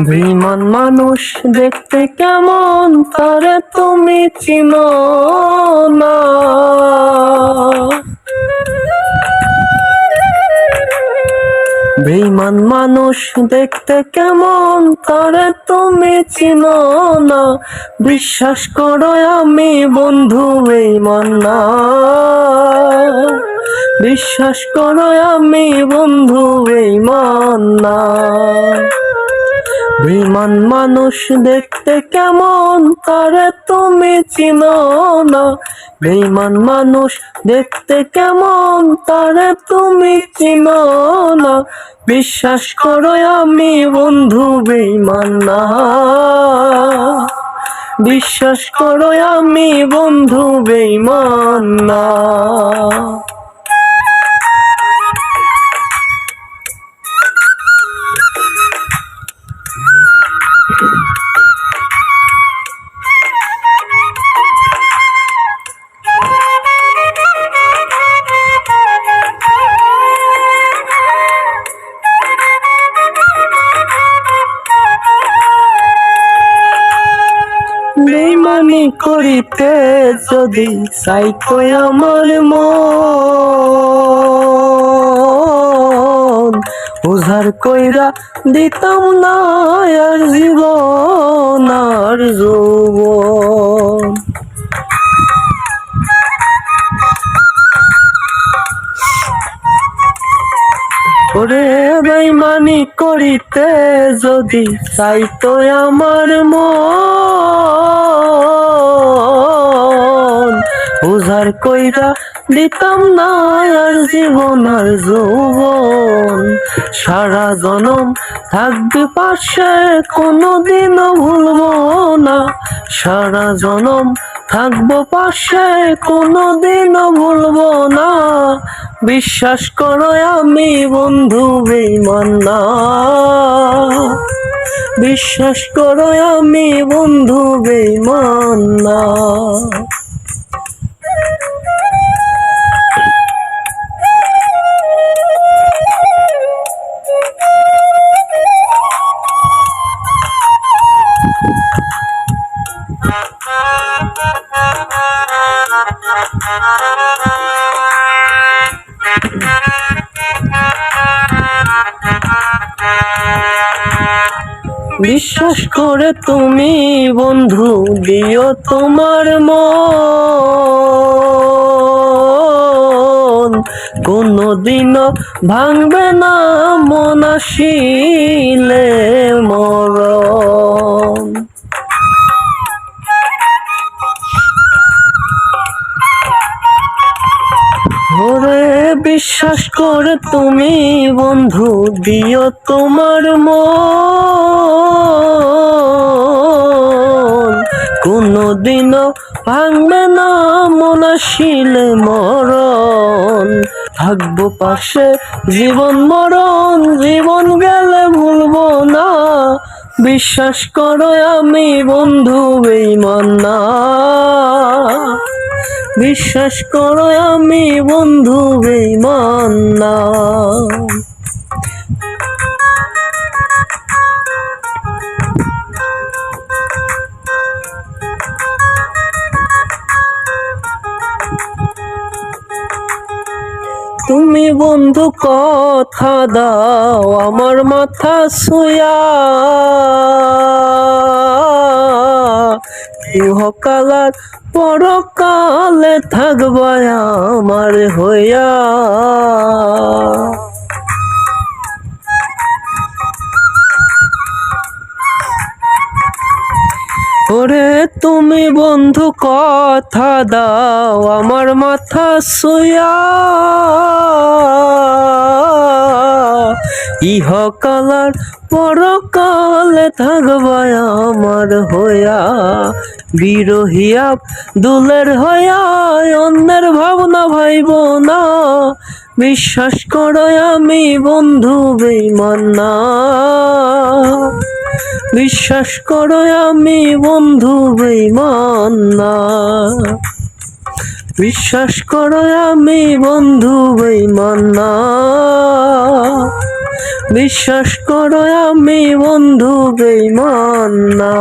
বেঈমান মানুষ দেখতে কেমন তারে তুমি চিনো না। বেঈমান মানুষ দেখতে কেমন তারে তুমি চিনো না। বিশ্বাস করো আমি বন্ধু বেঈমান না। বিশ্বাস করো আমি বন্ধু বেঈমান না। বেঈমান মানুষ দেখতে কেমন তারে তুমি চিনো না। বেঈমান মানুষ দেখতে কেমন তারে তুমি চিনো না। বিশ্বাস করো আমি বন্ধু বেঈমান না। বিশ্বাস করো আমি বন্ধু বেঈমান না। বেঈমানি করিতে যদি চাইতো আমার মন, উজাড় কইরা দিতাম না আর জীবন আর যৌবন। ওরে বেঈমানি করিতে যদি চাইতো আমার মন, উজাড় কইরা দিতাম না আর জীবন আর যৌবন। সারা জনম থাকবে পাশে কোনোদিনও ভুলবো না। সারা জনম থাকবো পাশে কোনোদিনও ভুলবো না। বিশ্বাস করো আমি বন্ধু বেঈমান না। বিশ্বাস করো আমি বন্ধু বেঈমান না। বিশ্বাস করে তুমি বন্ধু দিও তোমার মন, কোনদিনও ভাঙবে না মন আসিলে মরণ। ওরে বিশ্বাস করে তুমি বন্ধু দিও তোমার মন, কোনদিনও ভাঙবে না মন আসিলে মরণ। থাকবো পাশে জীবন মরণ, জীবন গেলে ভুলবো না। বিশ্বাস করো আমি বন্ধু বেঈমান না। বিশ্বাস করো আমি বন্ধু বেঈমান না। তুমি বন্ধু কথা দাও আমার মাথা ছুঁয়া, ইহকাল আর পরকালে থাকবা আমার হইয়া। ওরে তুমি বন্ধু কথা দাও আমার মাথা ছুঁয়া, ইহকাল আর পরকালে থাকবা আমার হইয়া। বিরহী আব্দুলের হইয়া অন্যের ভাবনা ভাইব না। বিশ্বাস করো আমি বন্ধু বেঈমান না। বিশ্বাস করো আমি বন্ধু বেঈমান না। বিশ্বাস করো আমি বন্ধু বেঈমান না। বিশ্বাস করো আমি বন্ধু বেঈমান না।